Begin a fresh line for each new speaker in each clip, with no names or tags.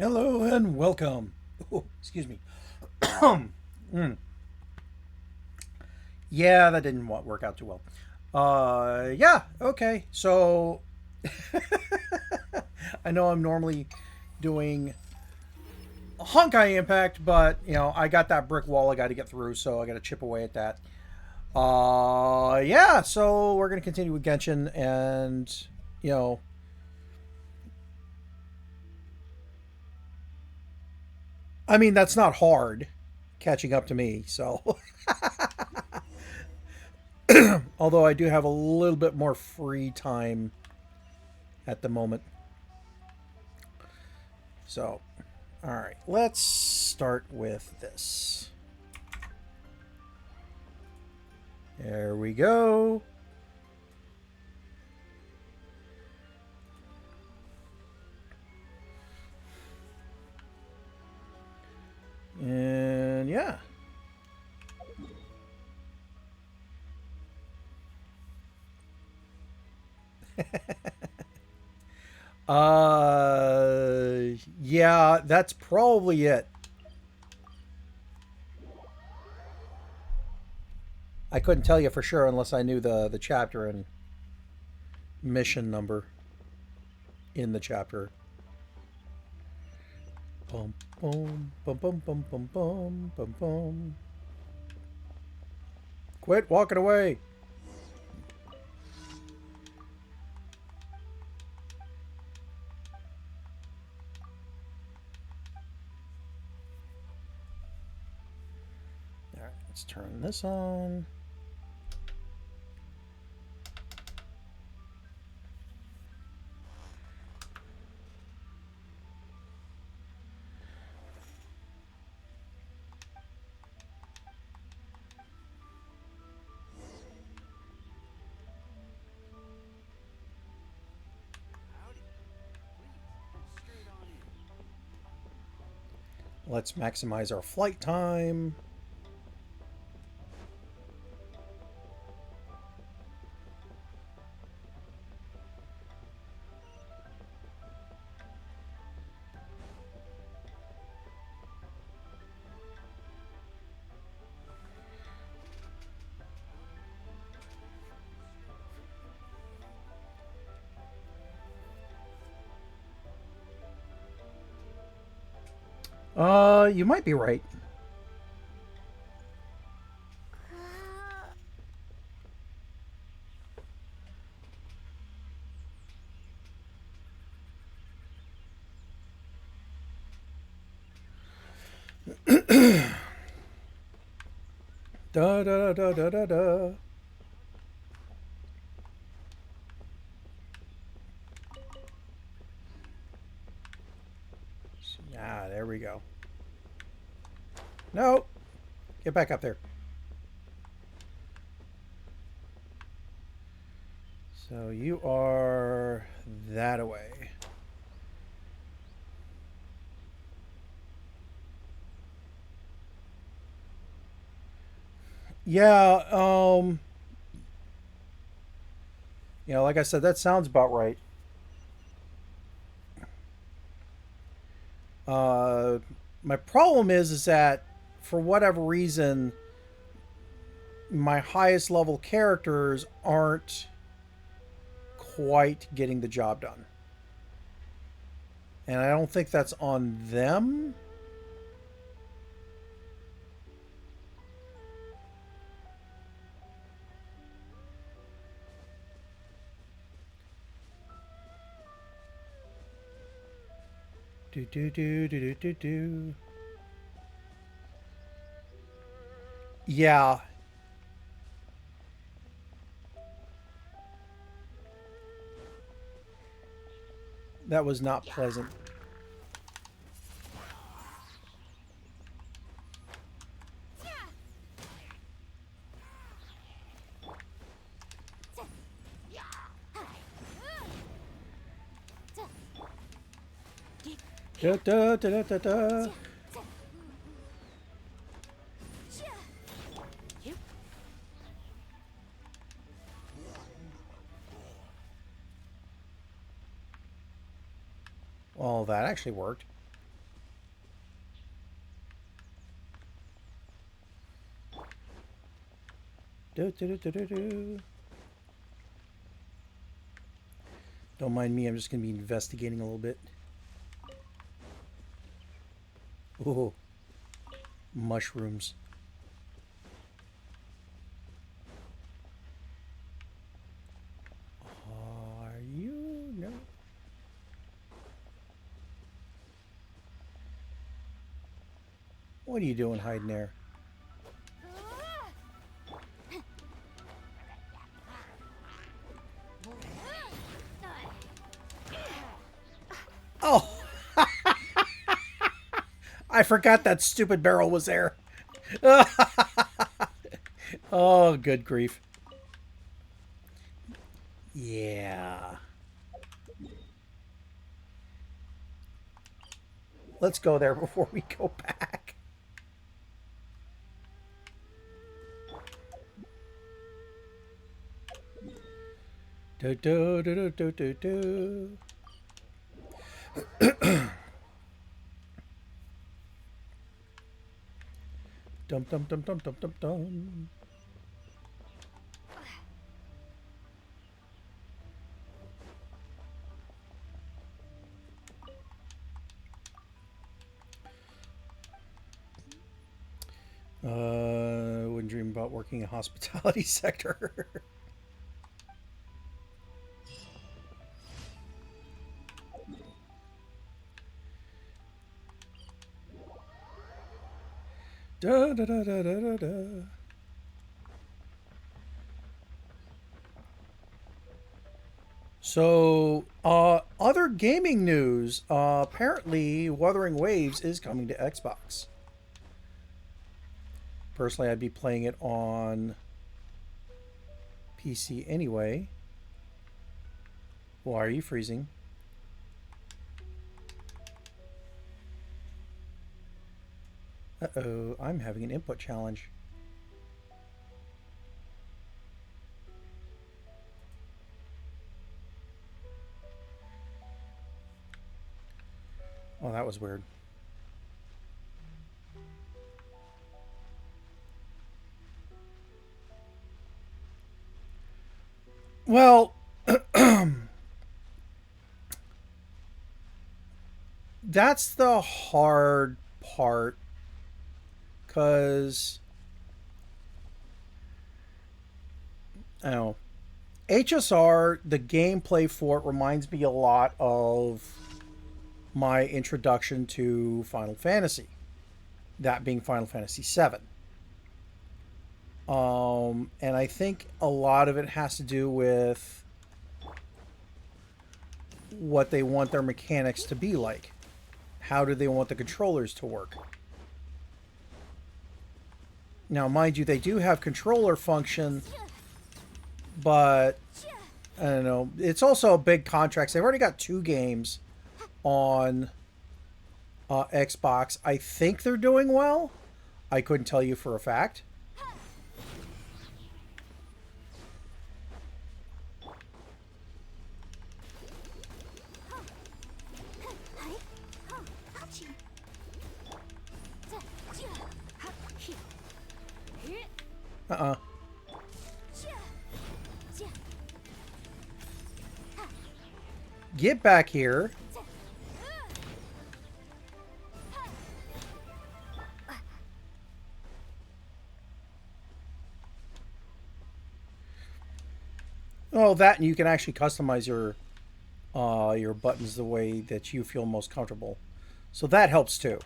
Hello and welcome. Oh, excuse me. Mm. Yeah, that didn't work out too well. Yeah, okay. So I know I'm normally doing a Honkai Impact, but I got that brick wall I got to get through, so I got to chip away at that. Yeah. So we're gonna continue with Genshin, and you know, I mean that's not hard catching up to me. So although I do have a little bit more free time at the moment. So, all right, let's start with this. There we go. And yeah. Yeah, that's probably it. I couldn't tell you for sure unless I knew the chapter and mission number in the chapter. Bum bum bum bum bum bum bum bum bum. Quit walking away. All right, let's turn this on. Let's maximize our flight time. You might be right. Da da da da da da. Ah, there we go. No, get back up there. So you are that away. Yeah, like I said, that sounds about right. Uh, my problem is that for whatever reason, my highest level characters aren't quite getting the job done, and I don't think that's on them. Do do do do do do do. Yeah, that was not pleasant. Da da da da da da. Well, that actually worked. Do, do, do, do, do, do. Don't mind me, I'm just going to be investigating a little bit. Oh, mushrooms. Are you? No. What are you doing hiding there? Oh! I forgot that stupid barrel was there. Oh, good grief. Yeah. Let's go there before we go back. Do, do, do, do, do, do. Dum, dum, dum, dum, dum, dum, dum. Wouldn't dream about working in hospitality sector. Da, da, da, da, da, da. So, other gaming news. Apparently, Wuthering Waves is coming to Xbox. Personally, I'd be playing it on PC anyway. Why are you freezing? Uh-oh, I'm having an input challenge. Oh, that was weird. Well, that's the hard part, because I don't know, HSR, the gameplay for it reminds me a lot of my introduction to Final Fantasy, that being Final Fantasy VII. And I think a lot of it has to do with what they want their mechanics to be like. How do they want the controllers to work? Now, mind you, they do have controller function, but I don't know. It's also a big contract. They've already got 2 games on Xbox. I think they're doing well. I couldn't tell you for a fact. Uh-uh. Get back here. Oh, that, and you can actually customize your buttons the way that you feel most comfortable. So that helps too.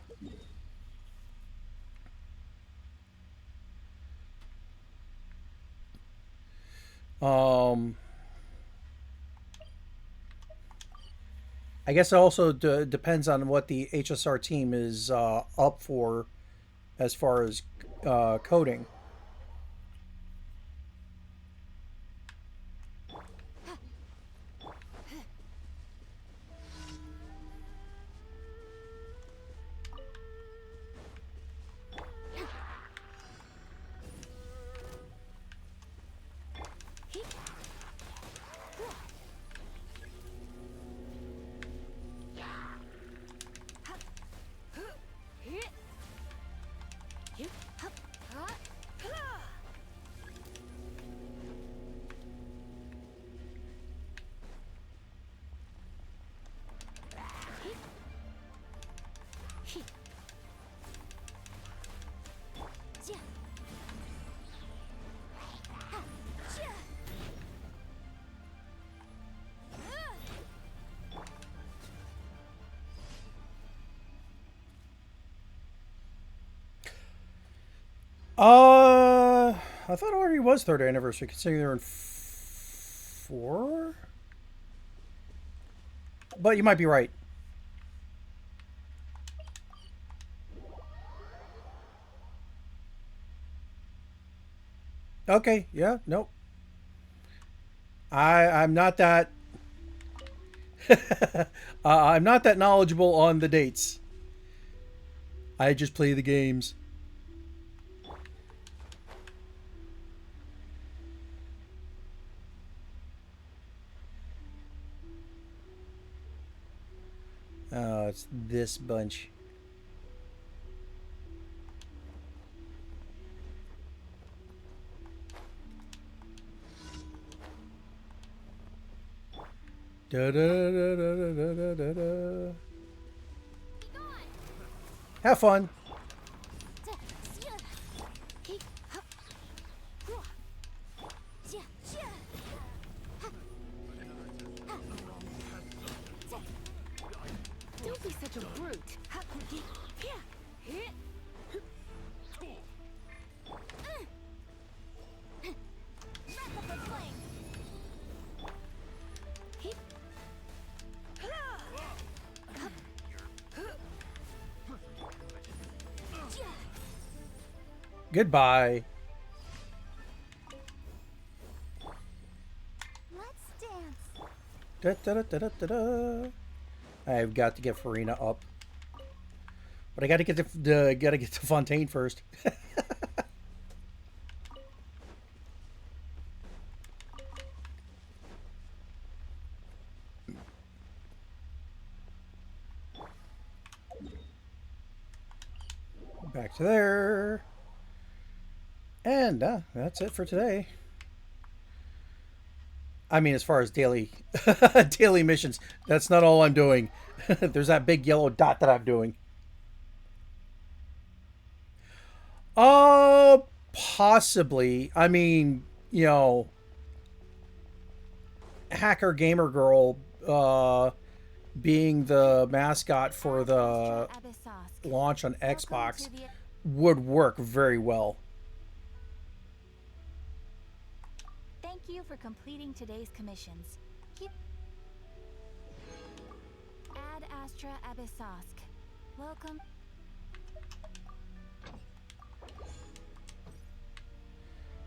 I guess it also depends on what the HSR team is up for as far as coding. I thought it already was third anniversary, considering they're in four. But you might be right. Okay, yeah, nope. I'm not that I'm not that knowledgeable on the dates. I just play the games. Oh, it's this bunch. Da, da, da, da, da, da, da. Have fun.
Don't be such a brute.
Goodbye.
Let's dance.
Da, da, da, da, da, da. I've got to get Farina up, but I got to get to Fontaine first. Back to there. And that's it for today. I mean, as far as daily daily missions, that's not all I'm doing. There's that big yellow dot that I'm doing. Possibly. I mean, Hacker Gamer Girl being the mascot for the launch on Xbox would work very well.
Thank you for completing today's commissions. Ad Astra Abyssosk. Welcome.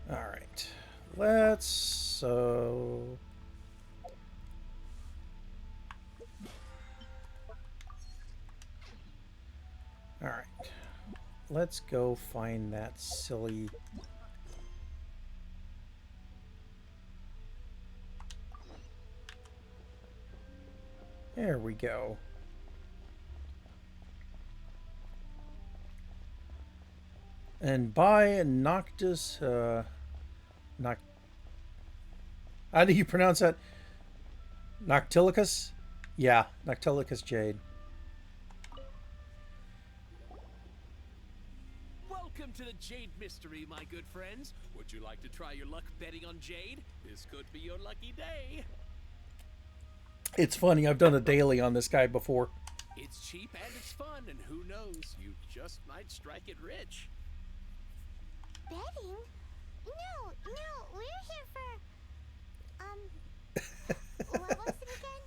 All right. Let's all right. Let's go find that silly. There we go. And by Noctis, how do you pronounce that? Noctilicus? Yeah, Noctilicus Jade.
Welcome to the Jade Mystery, my good friends. Would you like to try your luck betting on Jade? This could be your lucky day.
It's funny, I've done a daily on this guy before.
It's cheap and it's fun, and who knows, you just might strike it rich.
Betting? No, we're here for, what was it again?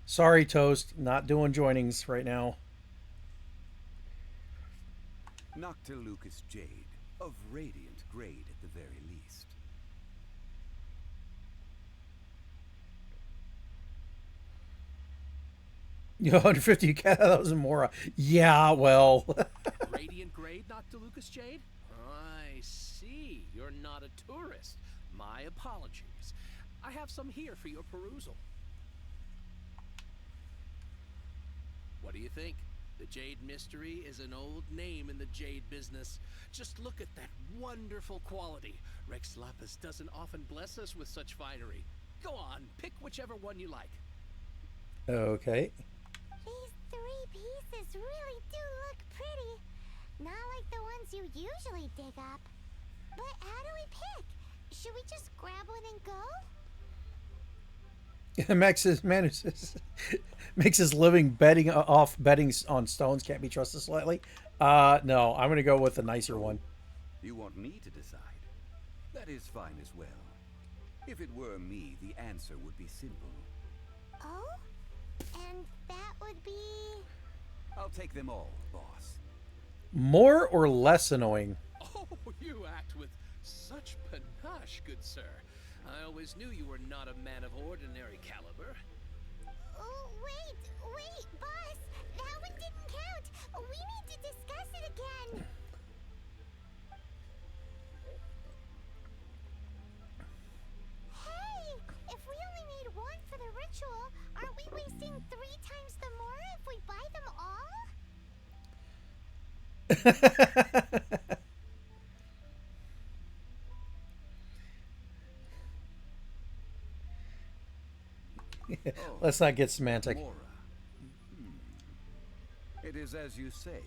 Sorry, Toast, not doing joinings right now.
Noctilucous Jade, of radiant grade at the very least.
You know, 150,000 more. Yeah, well.
Radiant grade, Noctilucous Jade? I see. You're not a tourist. My apologies. I have some here for your perusal. What do you think? The Jade Mystery is an old name in the jade business. Just look at that wonderful quality. Rex Lapis doesn't often bless us with such finery. Go on, pick whichever one you like.
Okay.
These three pieces really do look pretty. Not like the ones you usually dig up. But how do we pick? Should we just grab one and go?
Makes his living betting on stones can't be trusted slightly. No, I'm gonna go with the nicer one.
You want me to decide? That is fine as well. If it were me, the answer would be simple.
Oh? And that would be...
I'll take them all, boss.
More or less annoying?
Oh, you act with such panache, good sir. I always knew you were not a man of ordinary caliber.
Oh, wait, boss! That one didn't count! We need to discuss it again! Hey! If we only need one for the ritual, aren't we wasting 3 times the more if we buy them all?
Let's not get semantic.
Mora. It is as you say.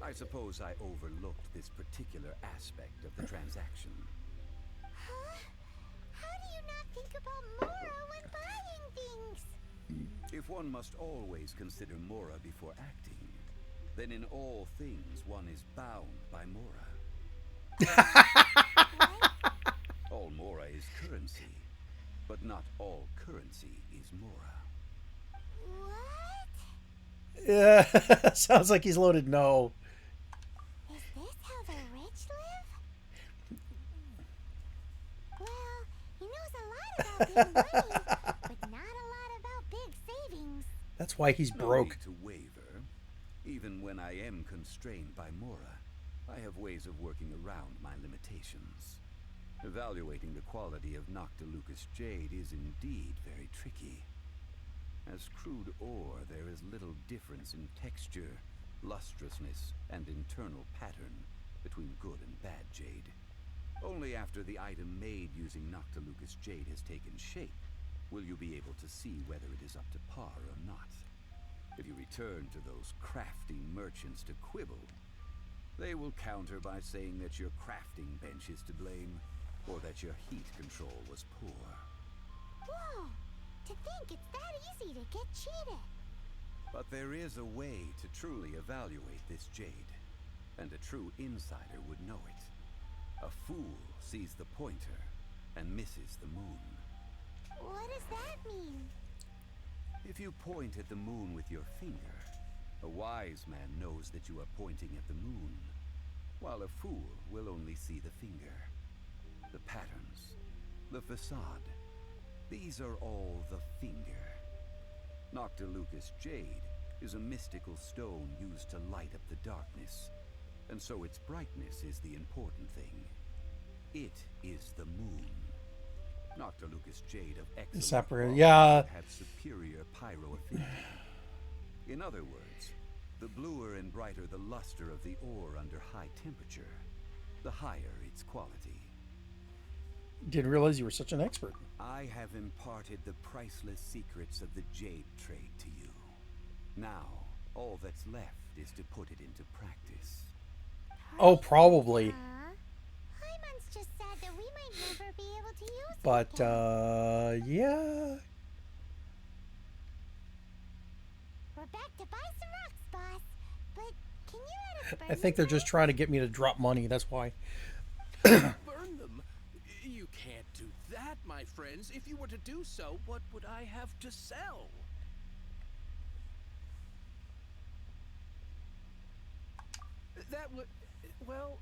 I suppose I overlooked this particular aspect of the transaction.
Huh? How do you not think about Mora when buying things?
If one must always consider Mora before acting, then in all things one is bound by Mora. All Mora is currency, but not all currency is Mora.
What?
Yeah, sounds like he's loaded. No.
Is this how the rich live? Well, he knows a lot about big money, but not a lot about big savings.
That's why he's
No
broke.
need to waver. Even when I am constrained by Mora, I have ways of working around my limitations. Evaluating the quality of Noctilucous jade is indeed very tricky. As crude ore, there is little difference in texture, lustrousness, and internal pattern between good and bad jade. Only after the item made using Noctilucous jade has taken shape will you be able to see whether it is up to par or not. If you return to those crafty merchants to quibble, they will counter by saying that your crafting bench is to blame, or that your heat control was poor.
Whoa! To think it's that easy to get cheated.
But there is a way to truly evaluate this jade, and a true insider would know it. A fool sees the pointer and misses the moon.
What does that mean?
If you point at the moon with your finger, a wise man knows that you are pointing at the moon, while a fool will only see the finger. The patterns, the facade, these are all the finger. Noctilucous jade is a mystical stone used to light up the darkness, and so its brightness is the important thing. It is the moon. Noctilucous jade of excellent quality
Yeah.
have superior pyroaffinity. In other words, the bluer and brighter the luster of the ore under high temperature, the higher its quality.
Didn't realize you were such an expert.
I have imparted the priceless secrets of the jade trade to you. Now, all that's left is to put it into practice.
Oh, probably.
Hyman's just sad that we might never be able to use it
But,
again.
yeah.
We're back to buy some rocks, boss. But can you add a
I think they're just trying to get me to drop money. That's why.
Burn them? You can't do that, my friends. If you were to do so, what would I have to sell? That would... well...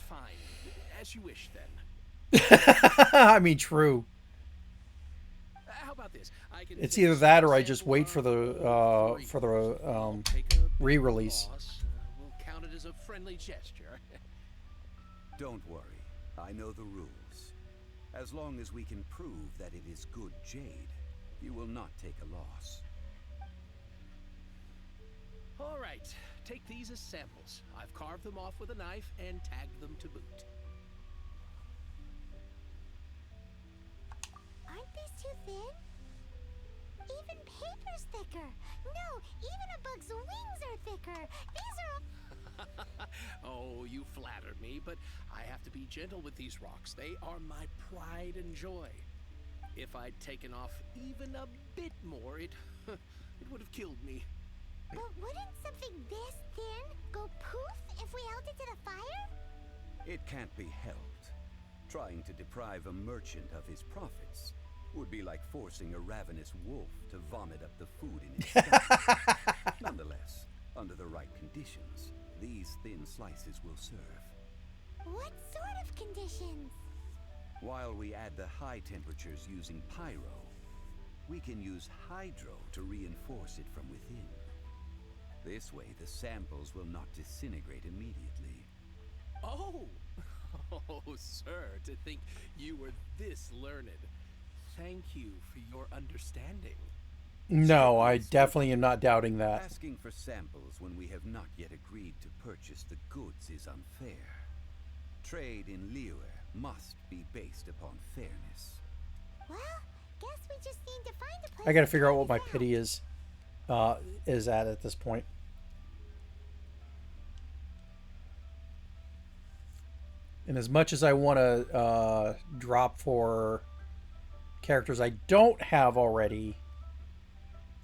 fine. As you wish, then.
I mean, true.
How about this? I can
It's
take
either that or I
some
just wait for
sample
the
I'll take a bit
re-release.
loss. We'll count it as a friendly gesture.
Don't worry, I know the rules. As long as we can prove that it is good jade, you will not take a loss.
All right, take these as samples. I've carved them off with a knife and tagged them to boot.
Aren't these too thin? Even paper's thicker. No, even a bug's wings are thicker. These are...
Oh, you flatter me, but I have to be gentle with these rocks. They are my pride and joy. If I'd taken off even a bit more, it would have killed me.
But wouldn't something this thin go poof if we held it to the fire?
It can't be helped. Trying to deprive a merchant of his profits would be like forcing a ravenous wolf to vomit up the food in his stomach. Nonetheless, under the right conditions, these thin slices will serve.
What sort of conditions?
While we add the high temperatures using pyro, we can use hydro to reinforce it from within. This way, the samples will not disintegrate immediately.
Oh! Oh, sir, to think you were this learned. Thank you for your understanding.
No, I definitely am not doubting that.
Asking for samples when we have not yet agreed to purchase the goods is unfair. Trade in Liyue must be based upon fairness.
Well, guess we just need to find a place.
I gotta
to
figure out
try
what my
this
pity is at this point. And as much as I want to drop for characters I don't have already,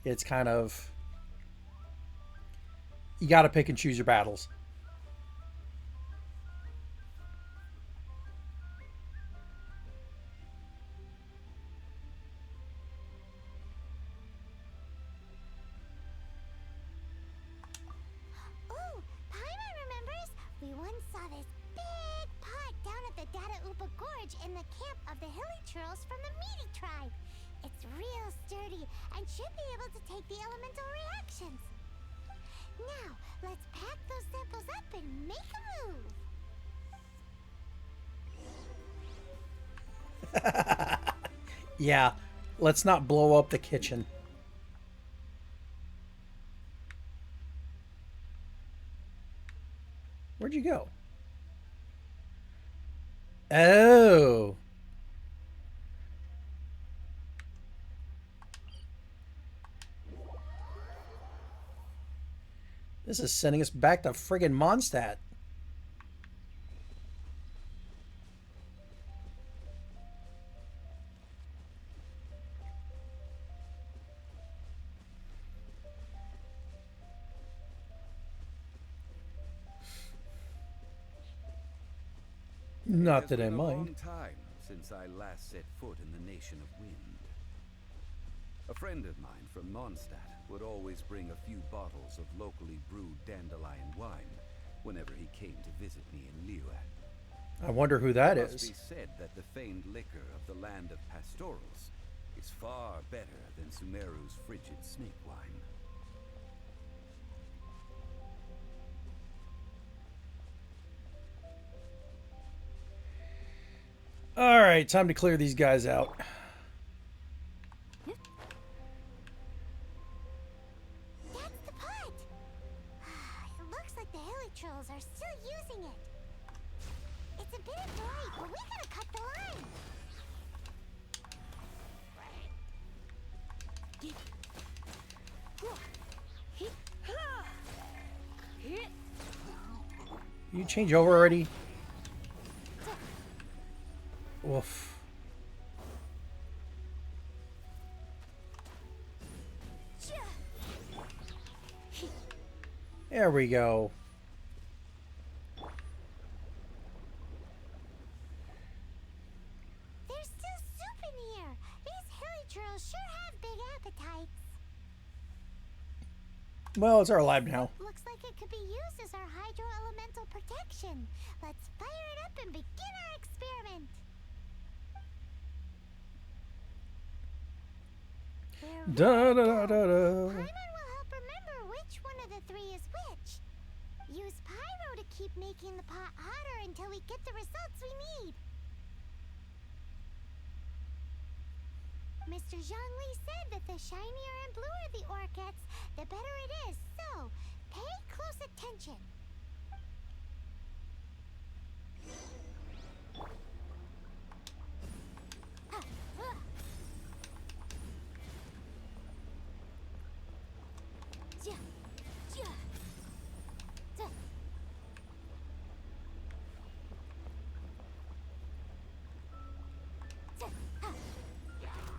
it's kind of, you got to pick and choose your battles.
Ooh, Paimon remembers. We once saw this big pot down at the Data Upa Gorge in the camp of the hilly churls from the Meaty tribe. It's real sturdy and should be able to take the elemental reactions. Now, let's pack those samples up and make a move.
Yeah, let's not blow up the kitchen. Where'd you go? Oh. This is sending us back to friggin' Mondstadt. Not that I
It has been a long
mind.
time since I last set foot in the Nation of Wind. A friend of mine from Mondstadt would always bring a few bottles of locally brewed dandelion wine whenever he came to visit me in Liyue.
I wonder who that
It must
is.
be said that the famed liquor of the land of pastorals is far better than Sumeru's frigid snake wine.
All right, time to clear these guys out.
That's the pot! It looks like the hilly trolls are still using it. It's a bit bright, but we gotta cut the line.
You change over already? Oof. There we go.
There's still soup in here. These hilly trolls sure have big appetites.
Well, it's our lab now.
Looks like it could be used as our hydro elemental protection. Let's fire it up and begin our experiment. There we
Da da
go.
da da da.
Paimon will help remember which one of the three is which. Use pyro to keep making the pot hotter until we get the results we need. Mr. Zhongli said that the shinier and bluer the ore gets, the better it is. So, pay close attention.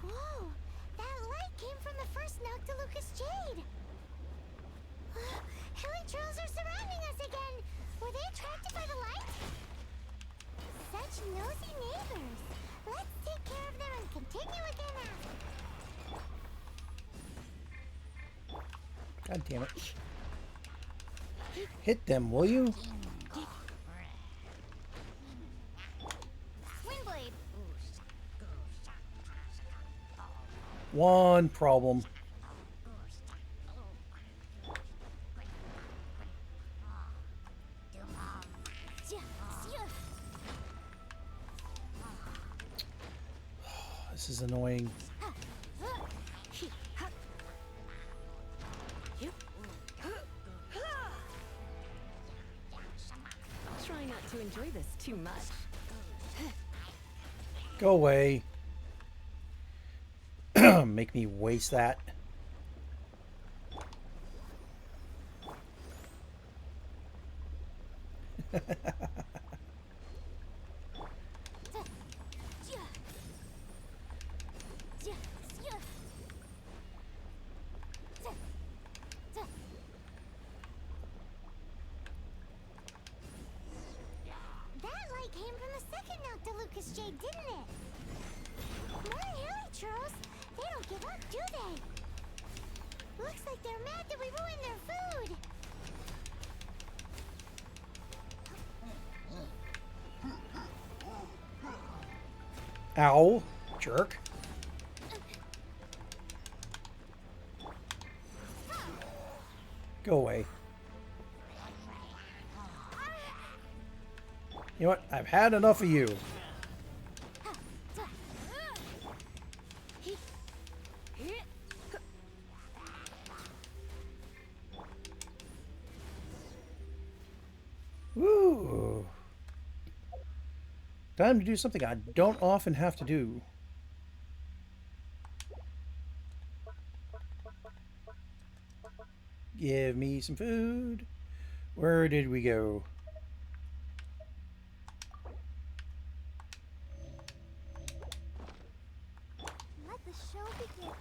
Whoa! That light came from the first Noctilucous Jade! Hilly trolls are surrounding us again! Were they attracted by the light? such nosy neighbors. Let's take care of them and continue again after.
God damn it. Hit them, will you?
Windblade.
One problem. This is annoying.
Try not to enjoy this too much.
Go away. Make me waste that.
That light came from the second Noctilucous Jade, didn't it? More hilly churls. They don't give up, do they? Looks like they're mad that we ruined their food.
Ow. Jerk. Go away. You know what? I've had enough of you. Woo. Time to do something I don't often have to do. Give me some food. Where did we go?
Let the show begin.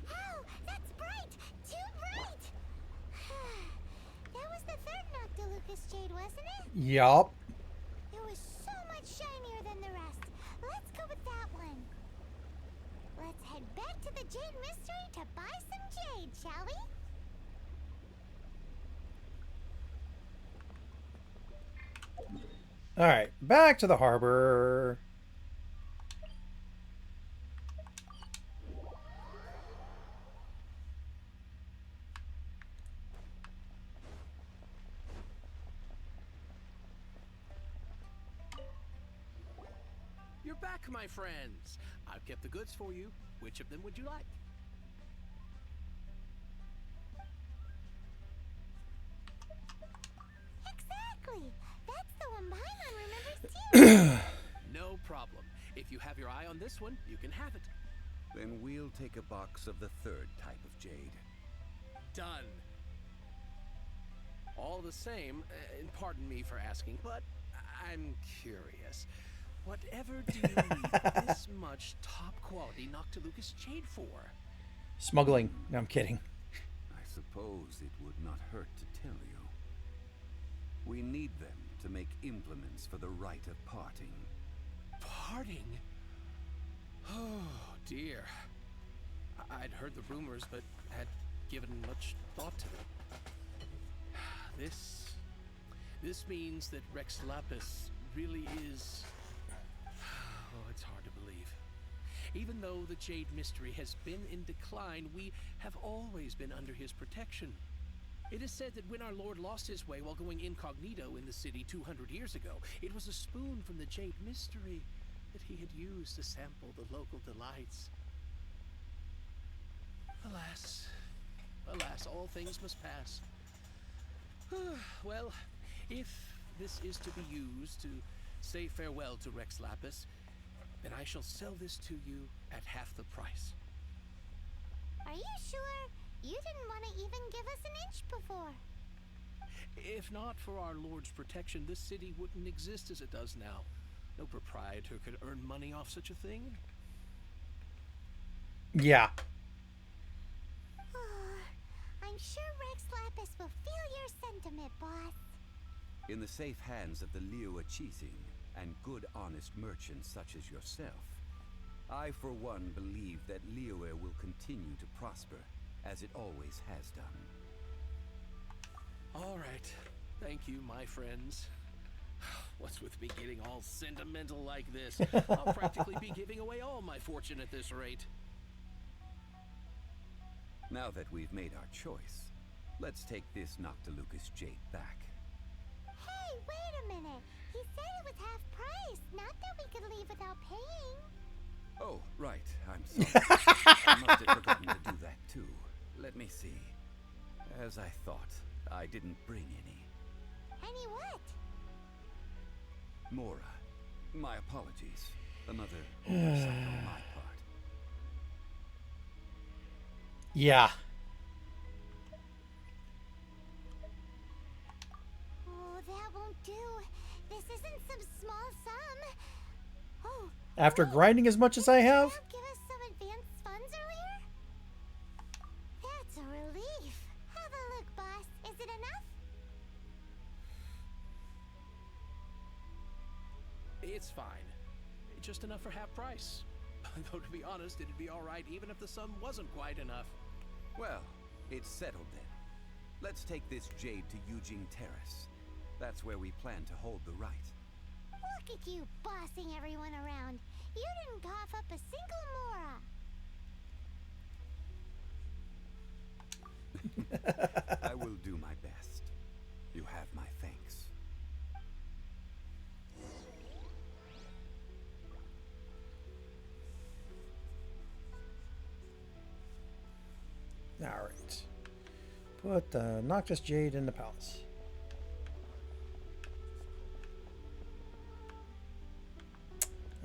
Ow, that's bright! Too bright! That was the third Noctilucous Jade, wasn't it?
Yup.
It was so much shinier than the rest. Let's go with that one. Let's head back to the Jade Mystery to buy some jade, shall we?
Alright, back to the harbor.
You're back, my friends. I've kept the goods for you. Which of them would you like?
Exactly. That's the one Paimon remembers too.
No problem. If you have your eye on this one, you can have it.
Then we'll take a box of the third type of jade.
Done. All the same, and pardon me for asking, but I'm curious. Whatever do you need this much top-quality Noctilucous jade for?
Smuggling. No, I'm kidding.
I suppose it would not hurt to tell you. We need them to make implements for the rite of parting.
Parting? Oh, dear. I'd heard the rumors, but had given much thought to them. This means that Rex Lapis really is... Oh, it's hard to believe. Even though the Jade Mystery has been in decline, we have always been under his protection. It is said that when our Lord lost his way while going incognito in the city 200 years ago, it was a spoon from the Jade Mystery that he had used to sample the local delights. Alas, alas, all things must pass. Well, if this is to be used to say farewell to Rex Lapis, then I shall sell this to you at half the price.
Are you sure? You didn't want to even give us an inch before.
If not for our Lord's protection, this city wouldn't exist as it does now. No proprietor could earn money off such a thing.
Yeah.
I'm sure Rex Lapis will feel your sentiment, boss.
In the safe hands of the Liyue and good honest merchants such as yourself, I for one believe that Liyue will continue to prosper, as it always has done.
All right. Thank you, my friends. What's with me getting all sentimental like this? I'll practically be giving away all my fortune at this rate.
Now that we've made our choice, let's take this Noctilucous jade back.
Hey, wait a minute. He said it was half price, not that we could leave without paying.
Oh, right. I'm sorry. I must have forgotten to do that too. Let me see. As I thought, I didn't bring any.
Any what?
Mora, my apologies. Another oversight on my part.
Yeah.
Oh, that won't do. This isn't some small sum. Oh.
After
wait,
grinding as much as I
didn't
have?
Child give us some advanced funds earlier? That's a relief. Have a look, boss. Is it enough?
It's fine. Just enough for half price. Though to be honest, it'd be all right even if the sum wasn't quite enough.
Well, it's settled then. Let's take this jade to Yujing Terrace. That's where we plan to hold the rite.
Look at you bossing everyone around. You didn't cough up a single Mora.
I will do my best. You have my thanks.
Alright. Put the Noctis Jade in the palace.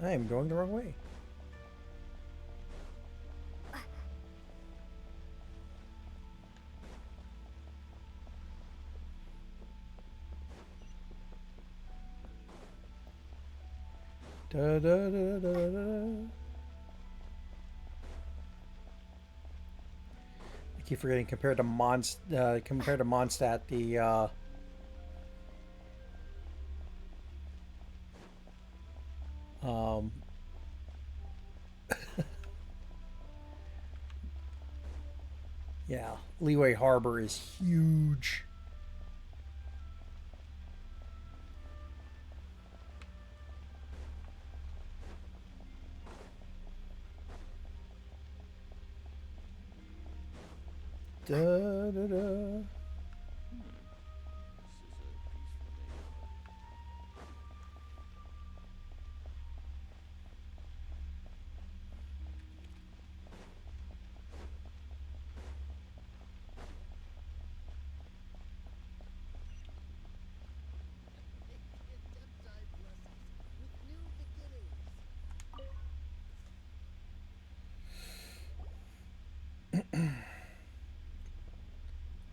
I am going the wrong way. Da, da, da, da, da. I keep forgetting compared to Mondstadt, the yeah, Liyue Harbor is huge. Da, da, da.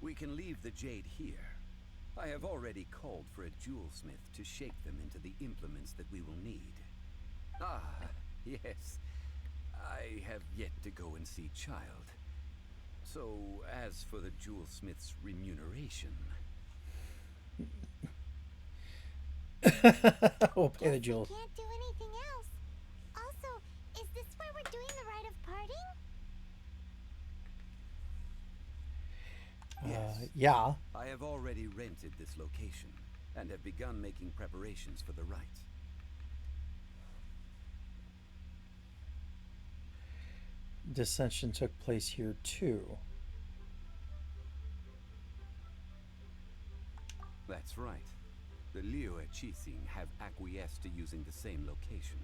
We can leave the jade here. I have already called for a jewelsmith to shape them into the implements that we will need. Ah, yes. I have yet to go and see Child. So, as for the jewelsmith's remuneration...
We'll pay the jewels.
Can't do anything else. Also, is this where we're doing the rite of parting?
Yes.
Yeah.
I have already rented this location and have begun making preparations for the rite.
Dissension took place here too.
That's right. The Liyue have acquiesced to using the same location.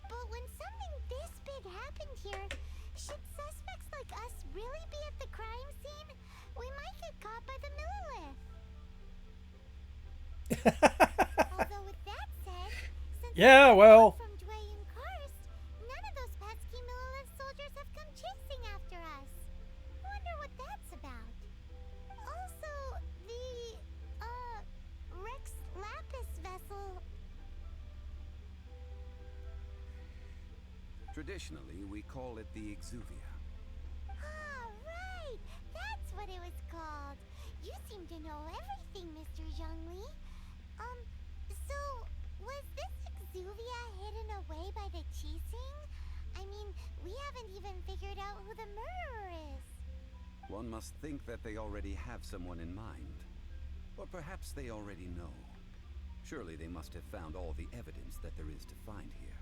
But when something this big happened here, should suspects like us really be at the crime scene? We might get caught by the Millilith. Although with that said, since
Yeah, well.
from Dway and Karst, none of those pesky Millilith soldiers have come chasing after us. Wonder what that's about. Also, the Rex Lapis vessel.
Traditionally, we call it the Exuvia.
Zhongli. So was this exuvia hidden away by the Qixing? I mean, we haven't even figured out who the murderer is.
One must think that they already have someone in mind. Or perhaps they already know. Surely they must have found all the evidence that there is to find here.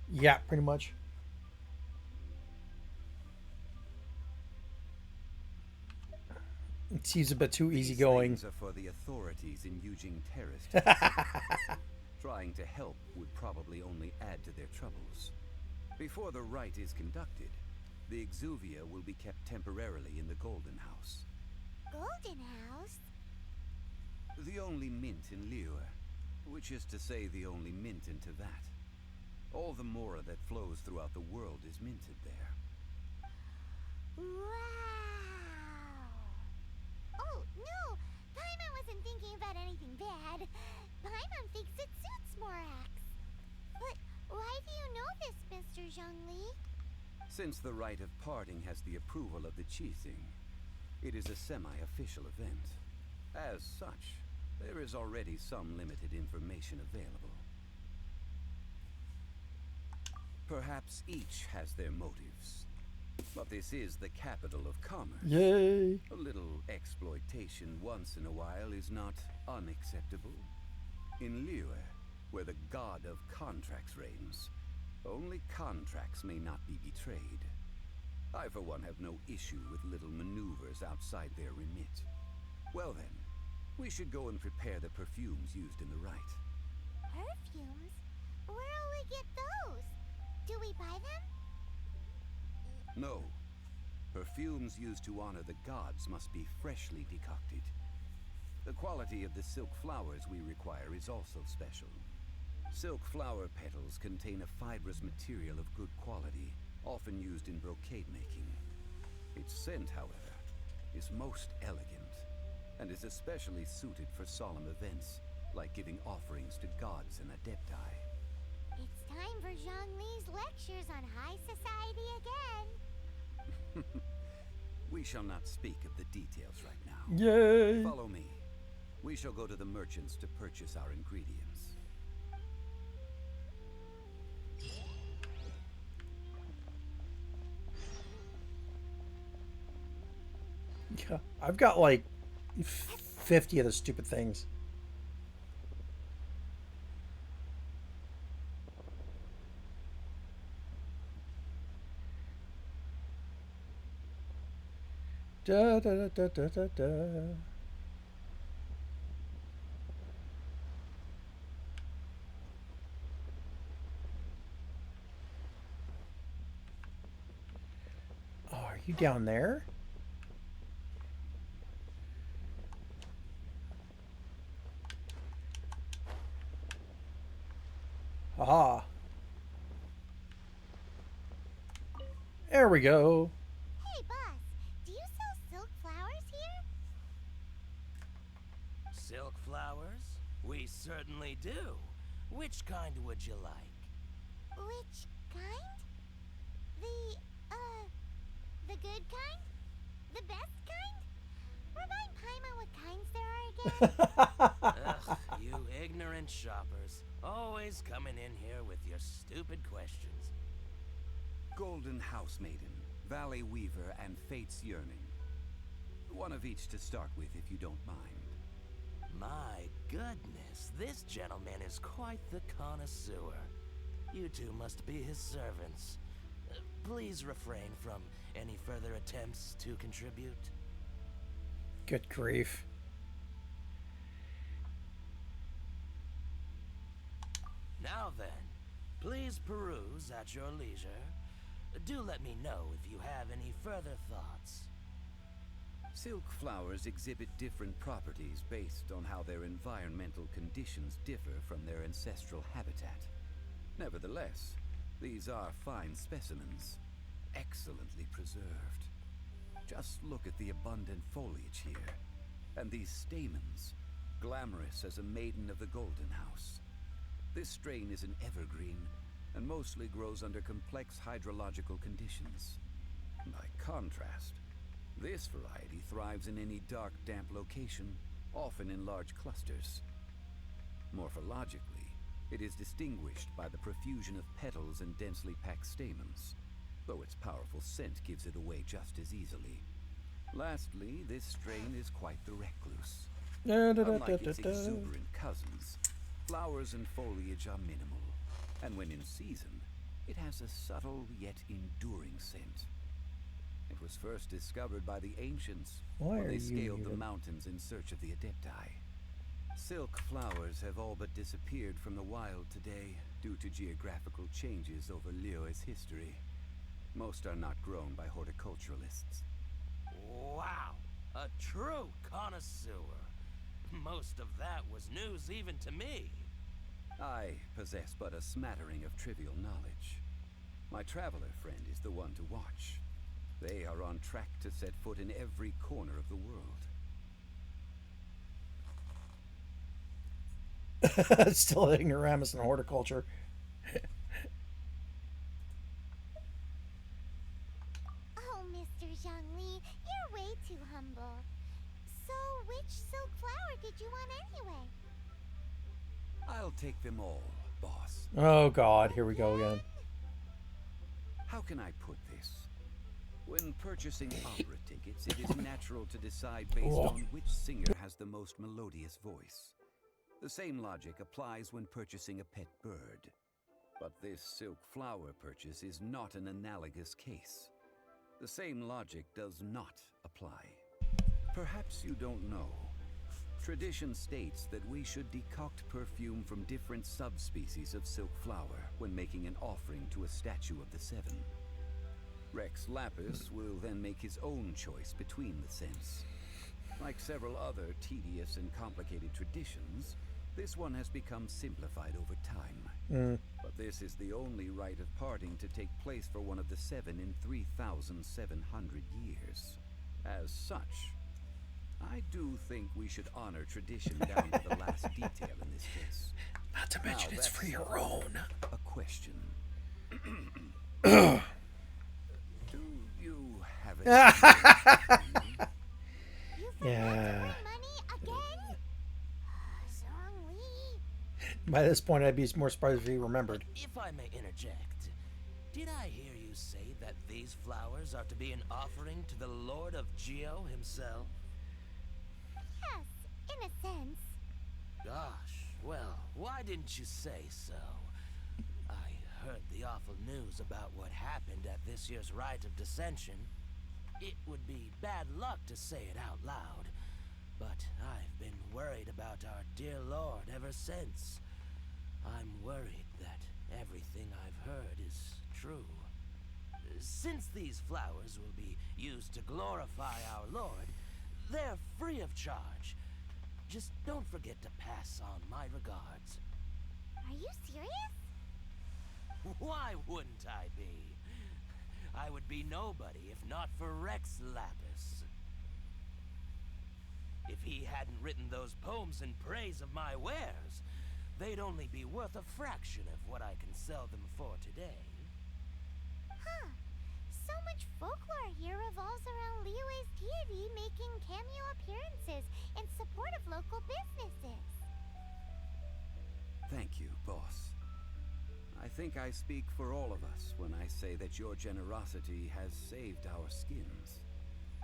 Yeah, pretty much. It seems a bit too easygoing.
These things are for the authorities in Yujing Terrace to decide. Trying to help would probably only add to their troubles. Before the rite is conducted, the exuvia will be kept temporarily in the Golden House.
Golden House?
The only mint in Liyue, which is to say the only mint in Teyvat. All the mora that flows throughout the world is minted there.
Wow! Oh, no! Paimon wasn't thinking about anything bad. Paimon thinks it suits Morax. But why do you know this, Mr. Zhongli?
Since the rite of parting has the approval of the Qixing, it is a semi-official event. As such, there is already some limited information available. Perhaps each has their motives. But this is the capital of commerce.
Yay!
A little exploitation once in a while is not unacceptable. In Liyue, where the god of contracts reigns, only contracts may not be betrayed. I, for one, have no issue with little maneuvers outside their remit. Well then, we should go and prepare the perfumes used in the rite.
Perfumes? Where'll we get those? Do we buy them?
No. Perfumes used to honor the gods must be freshly decocted. The quality of the silk flowers we require is also special. Silk flower petals contain a fibrous material of good quality, often used in brocade making. Its scent, however, is most elegant, and is especially suited for solemn events, like giving offerings to gods and adepti.
It's time for Zhongli's lectures on high society again.
We shall not speak of the details right now.
Yay!
Follow me. We shall go to the merchants to purchase our ingredients.
Yeah, I've got like 50 of the stupid things. Da da da da da da. Oh, are you down there? Aha. There we go.
Hey, boss, do you sell silk flowers here?
Silk flowers? We certainly do. Which kind would you like?
Which kind? The good kind? The best kind? Remind Paimon what kinds there are again.
Ugh, you ignorant shoppers. Always coming in here with your stupid questions.
Golden House Maiden, Valley Weaver, and Fate's Yearning. One of each to start with, if you don't mind.
My goodness, this gentleman is quite the connoisseur. You two must be his servants. Please refrain from any further attempts to contribute.
Good grief.
Now then, please peruse at your leisure. Do let me know if you have any further thoughts.
Silk flowers exhibit different properties based on how their environmental conditions differ from their ancestral habitat. Nevertheless, these are fine specimens, excellently preserved. Just look at the abundant foliage here, and these stamens, glamorous as a maiden of the Golden House. This strain is an evergreen, and mostly grows under complex hydrological conditions. By contrast, This variety thrives in any dark, damp location, often in large clusters. Morphologically, it is distinguished by the profusion of petals and densely packed stamens, though its powerful scent gives it away just as easily. Lastly, this strain is quite the recluse. Unlike its exuberant cousins, flowers and foliage are minimal, and when in season, it has a subtle yet enduring scent. It was first discovered by the ancients when they scaled the mountains in search of the Adepti. Silk flowers have all but disappeared from the wild today due to geographical changes over Liyue's history. Most are not grown by horticulturalists.
Wow, a true connoisseur. Most of that was news even to me.
I possess but a smattering of trivial knowledge. My traveler friend is the one to watch. They are on track to set foot in every corner of the world.
Still ignoramus in horticulture.
Oh, Mr. Zhongli, you're way too humble. So, which silk flower did you want anyway?
I'll take them all, boss.
Oh god, here we go again.
How can I put this? When purchasing opera tickets, it is natural to decide based on which singer has the most melodious voice. The same logic applies when purchasing a pet bird. But this silk flower purchase is not an analogous case. The same logic does not apply. Perhaps you don't know. Tradition states that we should decoct perfume from different subspecies of silk flower when making an offering to a statue of the seven. Rex Lapis will then make his own choice between the scents. Like several other tedious and complicated traditions, this one has become simplified over time. But this is the only rite of parting to take place for one of the seven in 3,700 years. As such, I do think we should honor tradition down to the last detail in this case.
Not to mention it's for your own.
A question. Do you have a...
Yeah.
Money again? Zhongli.
By this point, I'd be more surprised if he remembered.
If I may interject, did I hear you say that these flowers are to be an offering to the Lord of Geo himself?
Yes, in a sense.
Gosh, well, why didn't you say so? I heard the awful news about what happened at this year's Rite of Dissension. It would be bad luck to say it out loud, but I've been worried about our dear Lord ever since. I'm worried that everything I've heard is true. Since these flowers will be used to glorify our Lord, they're free of charge. Just don't forget to pass on my regards.
Are you serious?
Why wouldn't I be? I would be nobody if not for Rex Lapis. If he hadn't written those poems in praise of my wares, they'd only be worth a fraction of what I can sell them for today.
Huh. So much folklore here revolves around Liyue's deity making cameo appearances in support of local businesses.
Thank you, boss. I think I speak for all of us when I say that your generosity has saved our skins.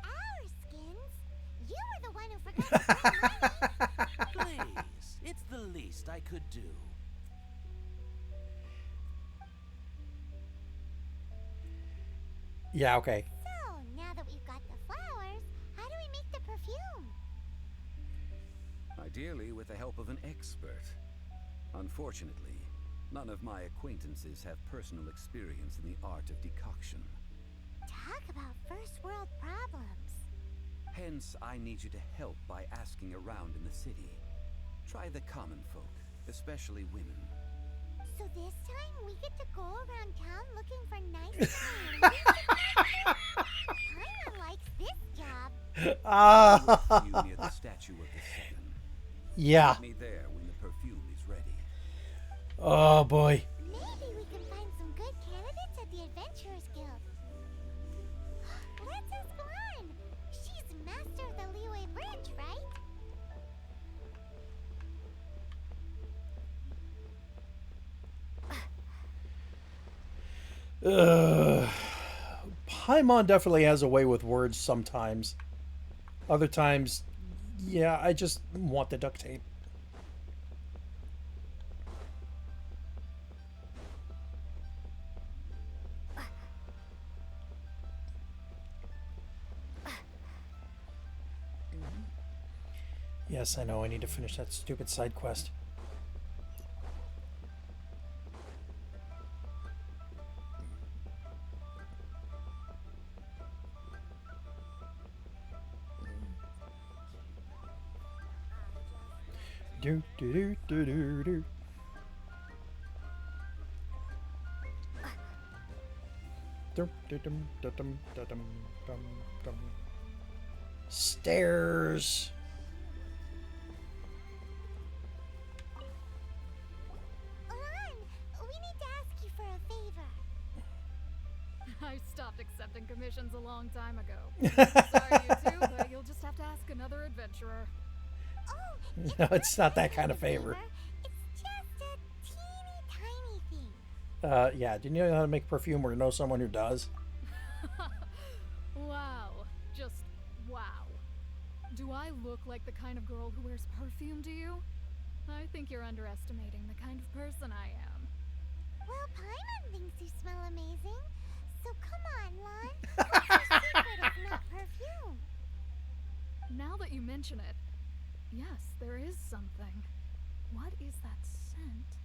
Our skins? You were the one who forgot to pay money.
Please, it's the least I could do.
Yeah, okay.
So, now that we've got the flowers, how do we make the perfume?
Ideally with the help of an expert. Unfortunately, none of my acquaintances have personal experience in the art of decoction.
Talk about first world problems.
Hence, I need you to help by asking around in the city. Try the common folk, especially women.
So this time we get to go around town looking for nice clothes. Kinda likes this job.
I will see you near the statue of the seven.
Yeah.
Meet me there when the perfume is ready.
Oh boy.
Maybe we can find some good candidates at the Adventurers Guild. Let's ask around.
Ugh. Paimon definitely has a way with words sometimes. Other times, yeah, I just want the duct tape. Yes, I know. I need to finish that stupid side quest. Do do do do do do. Dum, dum, dum, dum, dum, dum, dum, dum. Stairs.
Lan, we need to ask you for a favor.
I stopped accepting commissions a long time ago. Sorry, you two, but you'll just have to ask another adventurer.
Oh,
No, it's not that
really
kind of
a
favor.
It's just a teeny tiny thing.
Yeah, do you know how to make perfume or know someone who does?
Wow. Just wow. Do I look like the kind of girl who wears perfume to you? I think you're underestimating the kind of person I am.
Well, Paimon thinks you smell amazing. So come on, Lan. What's your secret if not perfume?
Now that you mention it, yes, there is something. What is that scent?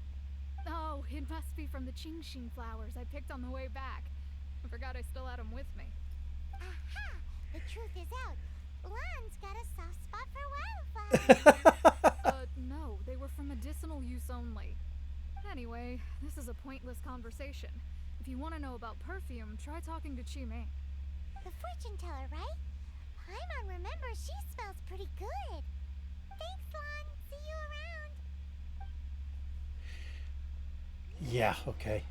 Oh, it must be from the Genshin flowers I picked on the way back. I forgot I still had them with me.
Aha! The truth is out. Lan's got a soft spot for wildflowers.
No, they were for medicinal use only. Anyway, this is a pointless conversation. If you want to know about perfume, try talking to Chi-Ming.
The fortune teller, right? Paimon remembers she smells pretty good. Thanks, Lan. See you around.
Yeah, okay.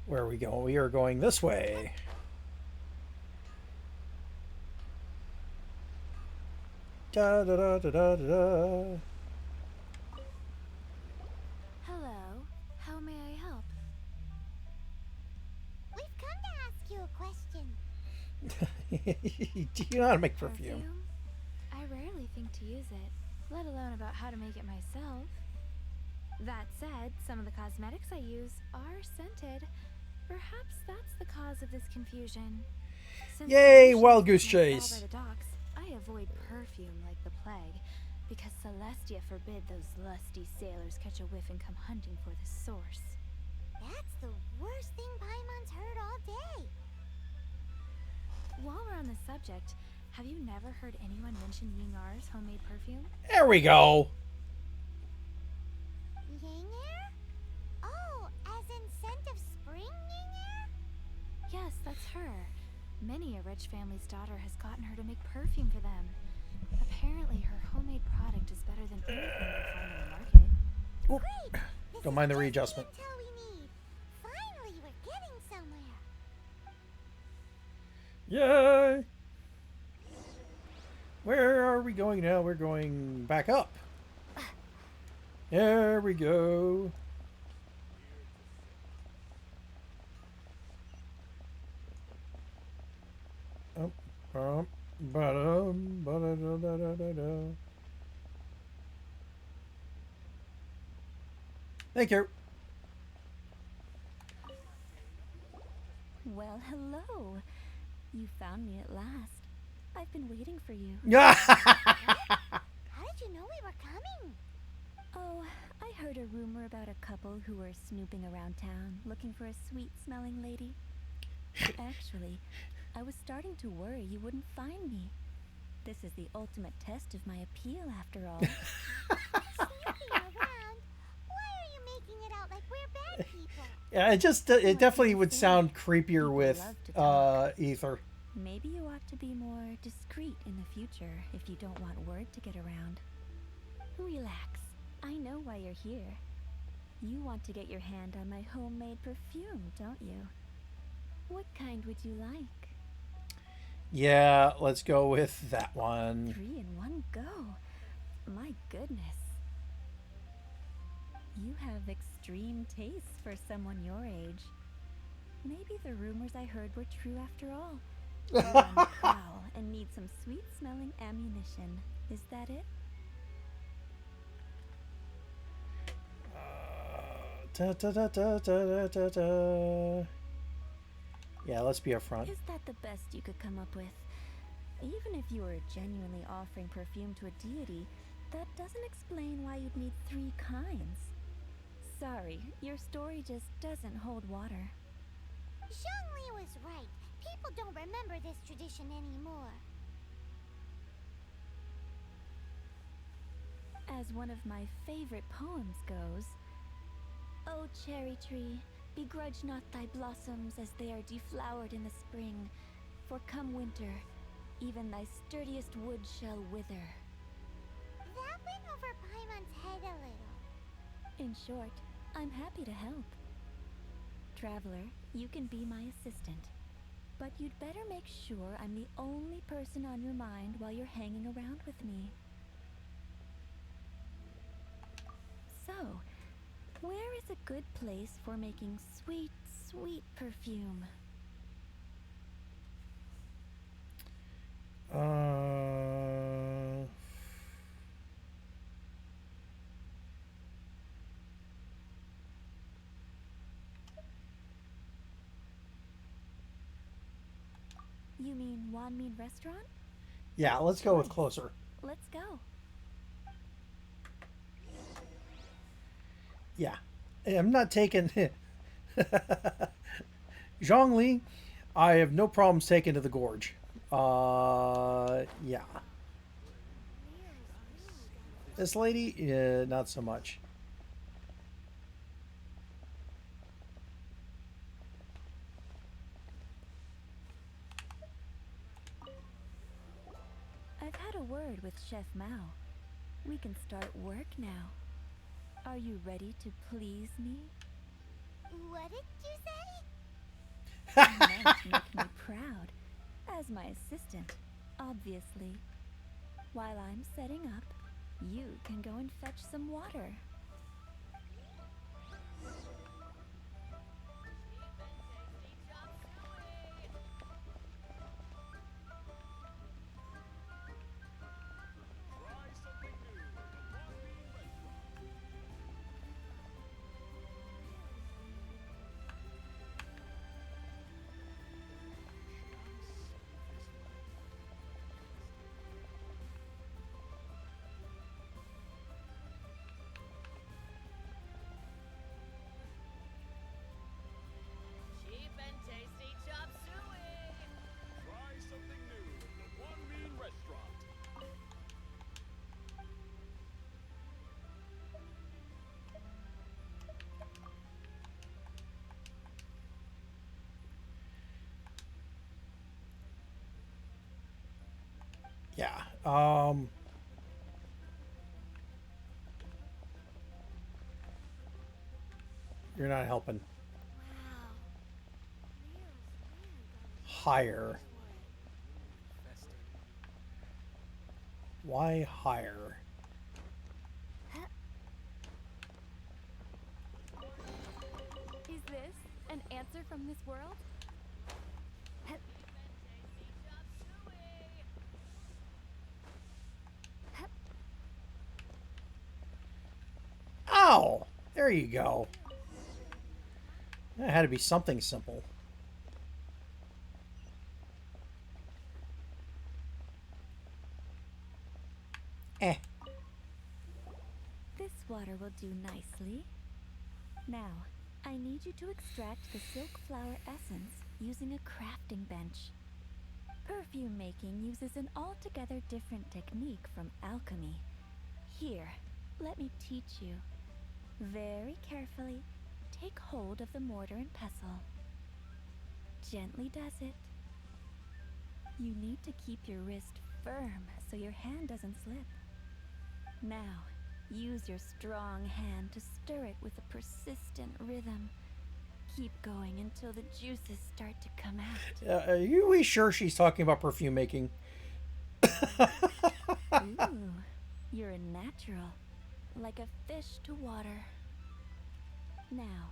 Where are we going? We are going this way. Da da da da da da.
Hello. How may I help? We've come to ask you a question.
Do you know how to make perfume?
I rarely think to use it, let alone about how to make it myself. That said, some of the cosmetics I use are scented. Perhaps that's the cause of this confusion. Since
Yay,
the
wild goose
oceans fall
chase.
by the docks, I avoid perfume like the plague, because Celestia forbid those lusty sailors catch a whiff and come hunting for the source.
That's the worst thing Paimon's heard all day.
While we're on the subject, have you never heard anyone mention Yingar's homemade perfume?
There we go.
Yingar? Oh, as in scent of spring Yingar?
Yes, that's her. Many a rich family's daughter has gotten her to make perfume for them. Apparently, her homemade product is better than anything they find on the market.
Oop.
Great! This
Don't
is
mind the
just
readjustment.
intel we need. Finally, we're getting somewhere.
Yay! Where are we going now? We're going back up. There we go. Ba-dum, ba-da-da-da-da-da. Thank you.
Well, hello. You found me at last. I've been waiting for you.
How did you know we were coming?
Oh, I heard a rumor about a couple who were snooping around town looking for a sweet-smelling lady. Actually, I was starting to worry you wouldn't find me. This is the ultimate test of my appeal, after all.
Snooping around? Why are you making it out like we're bad people?
Yeah, it definitely would sound creepier with Ether.
Maybe you ought to be more discreet in the future if you don't want word to get around. Relax. I know why you're here. You want to get your hand on my homemade perfume, don't you? What kind would you like?
Yeah, let's go with that one.
3 in one go. My goodness. You have extreme tastes for someone your age. Maybe the rumors I heard were true after all. You're on the prowl and need some sweet-smelling ammunition. Is that it?
Da, da, da, da, da, da, da. Yeah, let's be upfront.
Is that the best you could come up with? Even if you were genuinely offering perfume to a deity, that doesn't explain why you'd need 3 kinds. Sorry, your story just doesn't hold water.
Zhongli was right. People don't remember this tradition anymore.
As one of my favorite poems goes, O cherry tree, begrudge not thy blossoms as they are deflowered in the spring, for come winter, even thy sturdiest wood shall wither.
That went over Paimon's head a little.
In short, I'm happy to help. Traveler, you can be my assistant. But you'd better make sure I'm the only person on your mind while you're hanging around with me. So, where is a good place for making sweet, sweet perfume? You mean Wanmin Restaurant?
Yeah, let's go with closer.
Let's go.
Yeah. I'm not taking... Zhongli, I have no problems taking to the gorge. Yeah. This lady, not so much.
I've had a word with Chef Mao. We can start work now. Are you ready to please me?
What did you say?
You meant to make me proud. As my assistant, obviously. While I'm setting up, you can go and fetch some water.
Cheap and tasty chop suey.
Try something new at the One Mean Restaurant.
Yeah. You're not helping.
Wow.
Higher. Why higher?
Is this an answer from this world?
Ow! There you go. That had to be something simple. Eh.
This water will do nicely. Now, I need you to extract the silk flower essence using a crafting bench. Perfume making uses an altogether different technique from alchemy. Here, let me teach you. Very carefully, take hold of the mortar and pestle. Gently does it. You need to keep your wrist firm so your hand doesn't slip. Now, use your strong hand to stir it with a persistent rhythm. Keep going until the juices start to come out.
Are you sure she's talking about perfume making?
Ooh, you're a natural, like a fish to water. Now,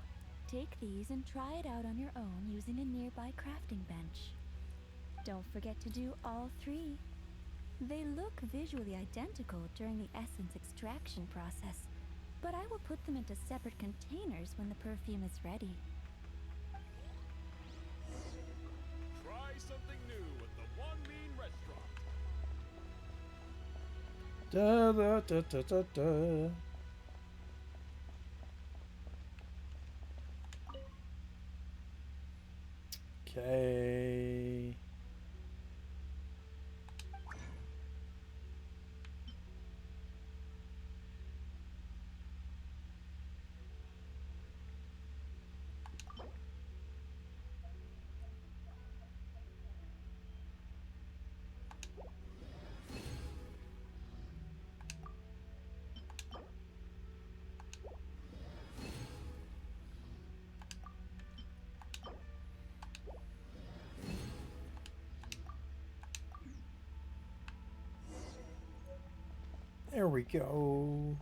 Take these and try it out on your own using a nearby crafting bench. Don't forget to do all three. They look visually identical during the essence extraction process, but I will put them into separate containers when the perfume is ready.
Try something new at the One Mean Restaurant.
Da da da da da da. Okay. There we go.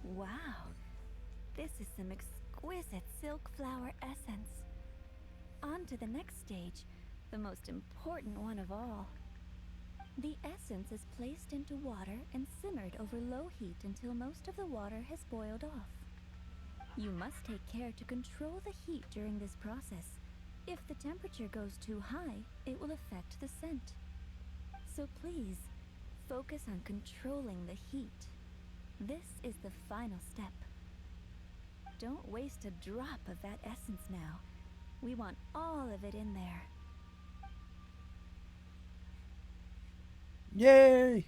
Wow, this is some exquisite silk flower essence. On to the next stage, the most important one of all. The essence is placed into water and simmered over low heat until most of the water has boiled off. You must take care to control the heat during this process. If the temperature goes too high, it will affect the scent. So please, focus on controlling the heat. This is the final step. Don't waste a drop of that essence now. We want all of it in there.
Yay!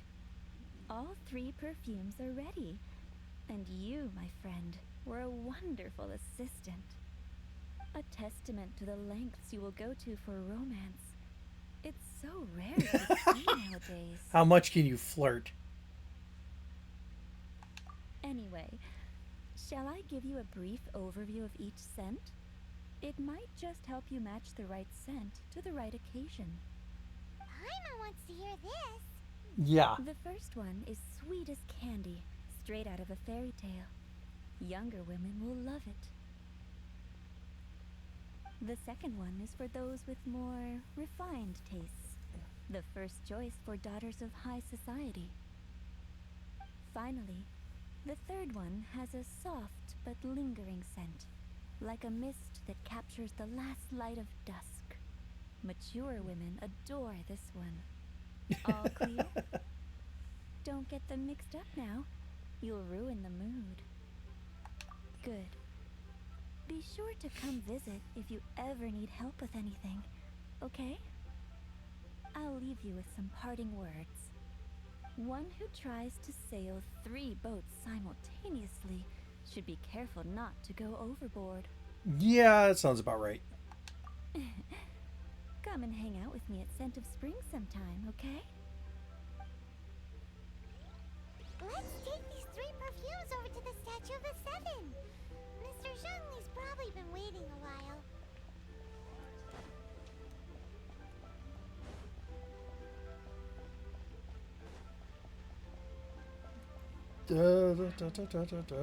All three perfumes are ready. And you, my friend, were a wonderful assistant. A testament to the lengths you will go to for romance. It's so rare to see nowadays.
How much can you flirt?
Anyway, shall I give you a brief overview of each scent? It might just help you match the right scent to the right occasion.
Paimon wants to hear this.
Yeah.
The first one is sweet as candy, straight out of a fairy tale. Younger women will love it. The second one is for those with more refined tastes. The first choice for daughters of high society. Finally, the third one has a soft but lingering scent, like a mist that captures the last light of dusk. Mature women adore this one. All clear? Don't get them mixed up now. You'll ruin the mood. Good. Be sure to come visit if you ever need help with anything, okay? I'll leave you with some parting words. One who tries to sail 3 boats simultaneously should be careful not to go overboard.
Yeah, that sounds about right.
Come and hang out with me at Scent of Spring sometime, okay?
Let's take these 3 perfumes over to the Statue of the Seven. Mr. Zhongli's probably been waiting a while.
Da, da, da, da, da, da, da.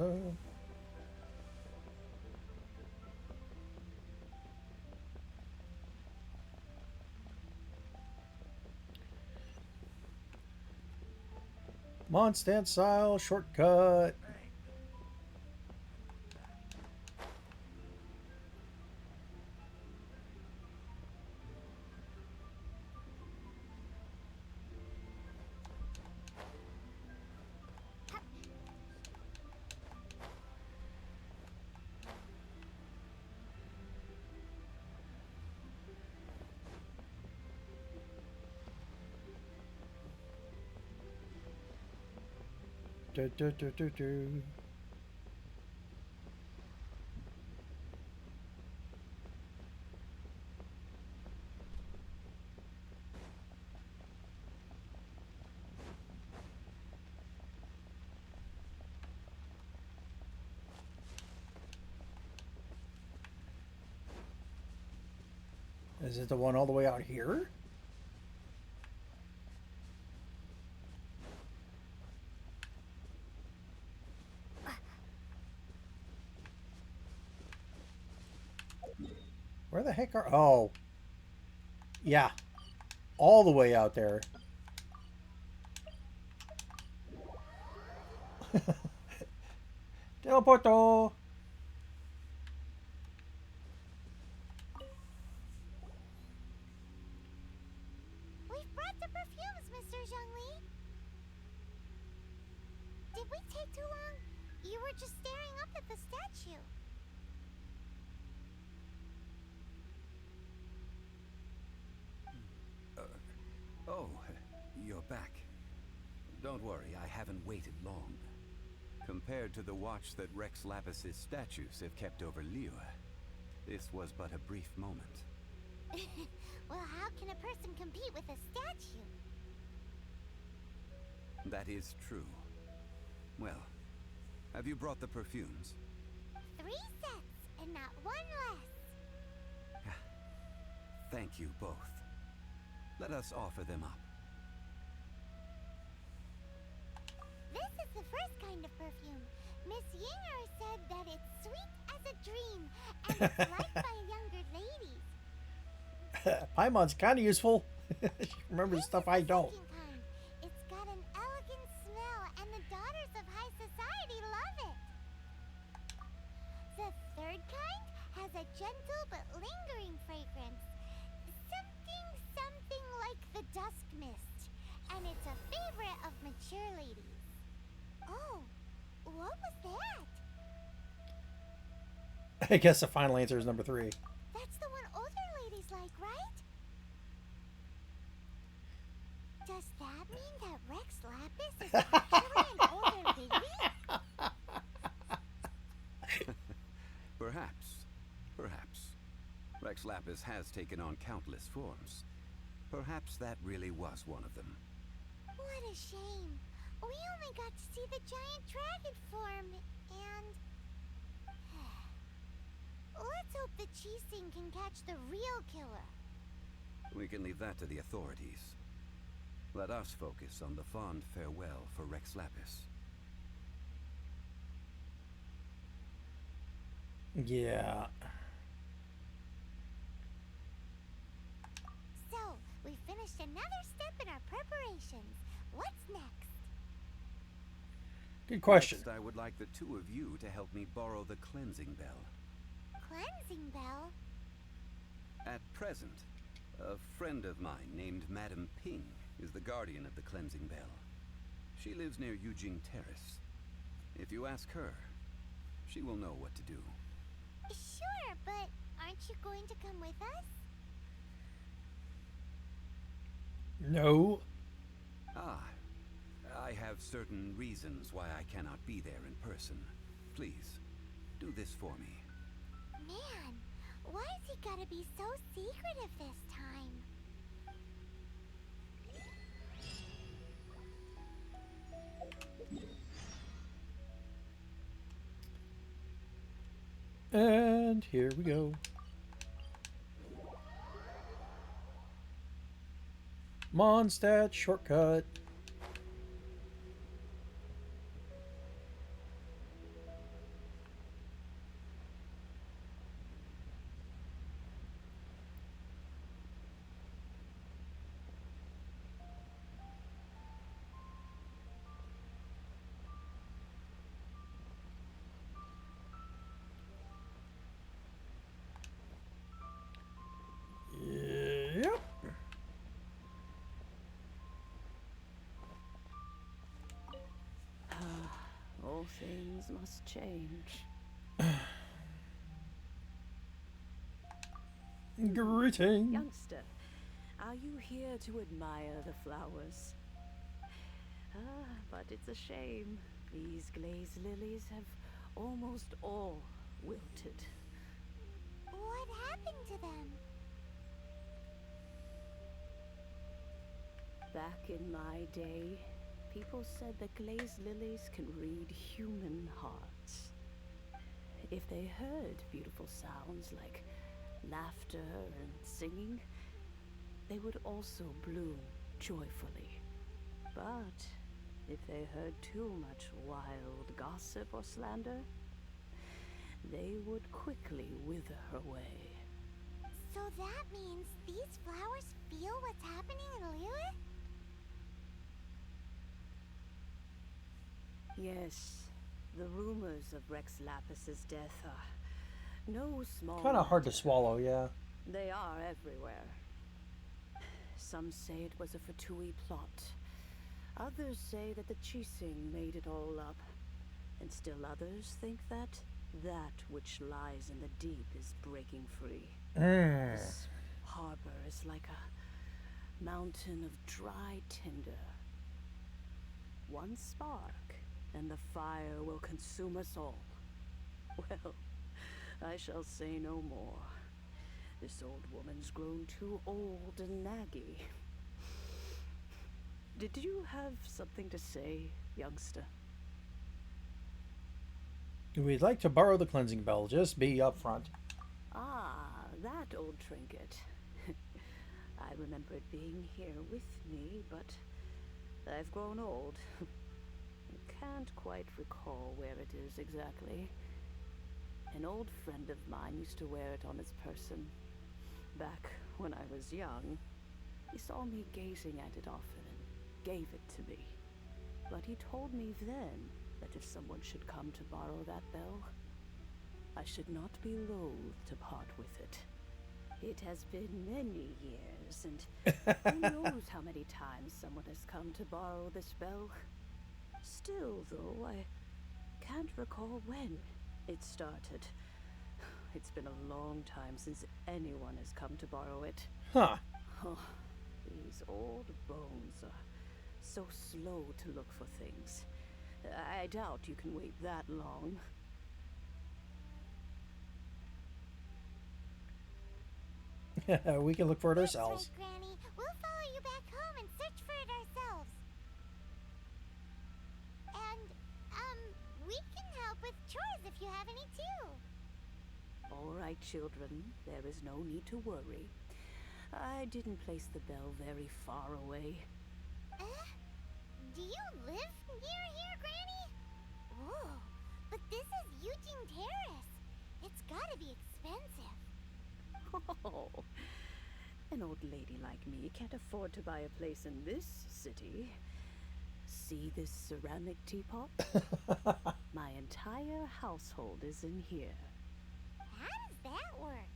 Mondstadt style shortcut. Do, do, do, do, do. Is it the one all the way out here? Where the heck are... Oh. Yeah. All the way out there. Teleporto!
We've brought the perfumes, Mr. Zhongli. Did we take too long? You were just staring up at the statue.
Oh, you're back. Don't worry, I haven't waited long. Compared to the watch that Rex Lapis's statues have kept over Liyue, this was but a brief moment.
Well, how can a person compete with a statue?
That is true. Well, have you brought the perfumes?
3 sets, and not one less.
Thank you both. Let us offer them up.
This is the first kind of perfume. Miss Yinger said that it's sweet as a dream, and it's liked by younger ladies.
Paimon's kind of useful. She remembers stuff I don't.
Second kind. It's got an elegant smell, and the daughters of high society love it. The third kind has a gentle but lingering fragrance. Something like the dusk mist, and it's a favorite of mature ladies. Oh, what was that?
I guess the final answer is number 3.
That's the one older ladies like, right? Does that mean that Rex Lapis is actually an older lady?
Perhaps. Rex Lapis has taken on countless forms. Perhaps that really was one of them.
What a shame. We only got to see the giant dragon form, and... Let's hope the Qixing can catch the real killer.
We can leave that to the authorities. Let us focus on the fond farewell for Rex Lapis.
Yeah.
So, we finished another step in our preparations. What's next?
Good question.
Next, I would like the two of you to help me borrow the cleansing bell.
Cleansing bell?
At present, a friend of mine named Madame Ping is the guardian of the cleansing bell. She lives near Yujing Terrace. If you ask her, she will know what to do.
Sure, but aren't you going to come with us?
No.
I have certain reasons why I cannot be there in person. Please, do this for me.
Man, why has he gotta be so secretive this time?
And here we go. Mondstadt shortcut. Yep.
All things must change.
Greeting.
Youngster, are you here to admire the flowers? But it's a shame. These glazed lilies have almost all wilted.
What happened to them?
Back in my day, people said that glazed lilies can read human hearts. If they heard beautiful sounds like laughter and singing, they would also bloom joyfully. But if they heard too much wild gossip or slander, they would quickly wither away.
So that means these flowers feel what's happening in Liyue?
Yes, the rumors of Rex Lapis's death are no small
Kind of hard to
matter.
swallow, yeah.
They are everywhere. Some say it was a Fatui plot. Others say that the Chising made it all up. And still others think that which lies in the deep is breaking free. This harbor is like a mountain of dry tinder. One spark, and the fire will consume us all. Well, I shall say no more. This old woman's grown too old and naggy. Did you have something to say, youngster?
We'd like to borrow the cleansing bell. Just be upfront.
Ah, that old trinket. I remember it being here with me, but I've grown old. Can't quite recall where it is exactly. An old friend of mine used to wear it on his person. Back when I was young, he saw me gazing at it often and gave it to me. But he told me then that if someone should come to borrow that bell, I should not be loath to part with it. It has been many years, and who knows how many times someone has come to borrow this bell. Still, though, I can't recall when it started. It's been a long time since anyone has come to borrow it.
Huh.
Oh, these old bones are so slow to look for things. I doubt you can wait that long.
We can look for it
That's
ourselves.
right, Granny. We'll follow you back home and search for it ourselves. And, we can help with chores if you have any too.
All right, children. There is no need to worry. I didn't place the bell very far away.
Do you live near here, Granny? Whoa, but this is Eugene Terrace. It's gotta be expensive.
Oh, an old lady like me can't afford to buy a place in this city. See this ceramic teapot? My entire household is in here.
How does that work?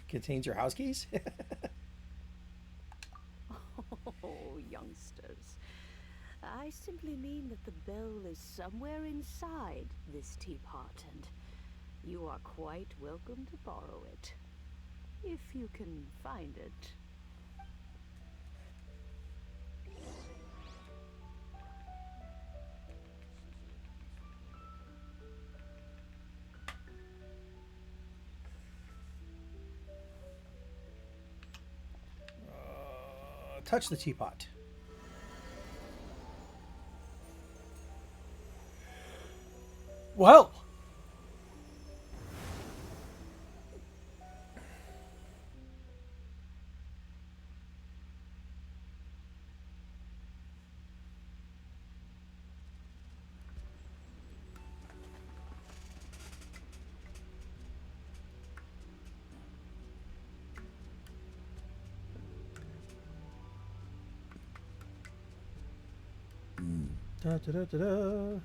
Contains your house keys?
Oh, youngsters. I simply mean that the bell is somewhere inside this teapot, and you are quite welcome to borrow it. If you can find it.
Touch the teapot. Well. Da, da, da, da, da.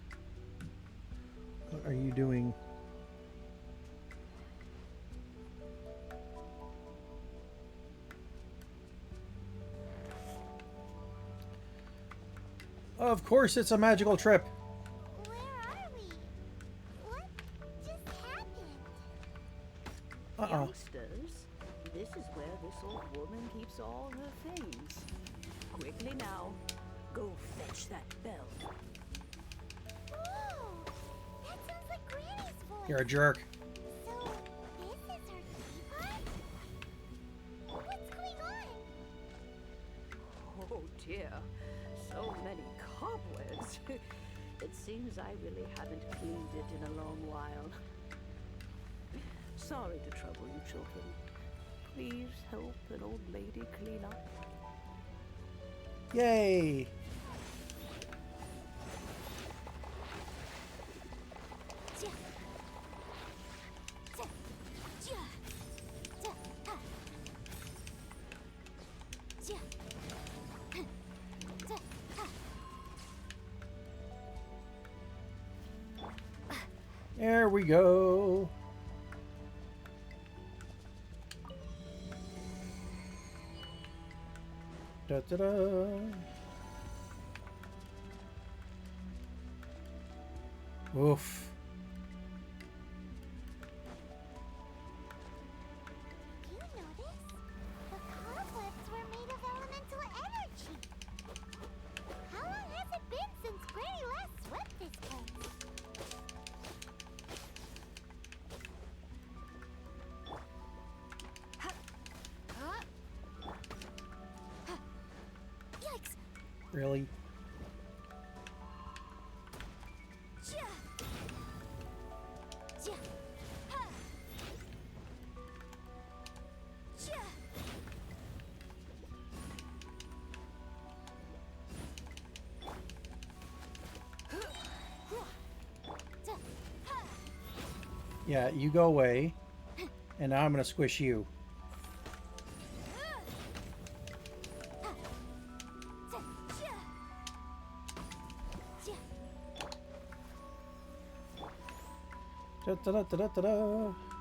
What are you doing? Of course, it's a magical trip.
Where are we? What just happened?
Youngsters, this is where this old woman keeps all her things. Quickly now, go fetch that bell.
Whoa! That sounds like Granny's voice.
You're a jerk.
So, this is her teapot? What's going on?
Oh dear, so many cobwebs. It seems I really haven't cleaned it in a long while. Sorry to trouble you, children. Please help an old lady clean up.
Yay! There we go. Da da da. Oof.
You notice? The cobwebs were made of elemental energy. How long has it been since Granny last swept this place? Yikes!
Really? Yeah, you go away. And now I'm gonna squish you. Da da da da da da.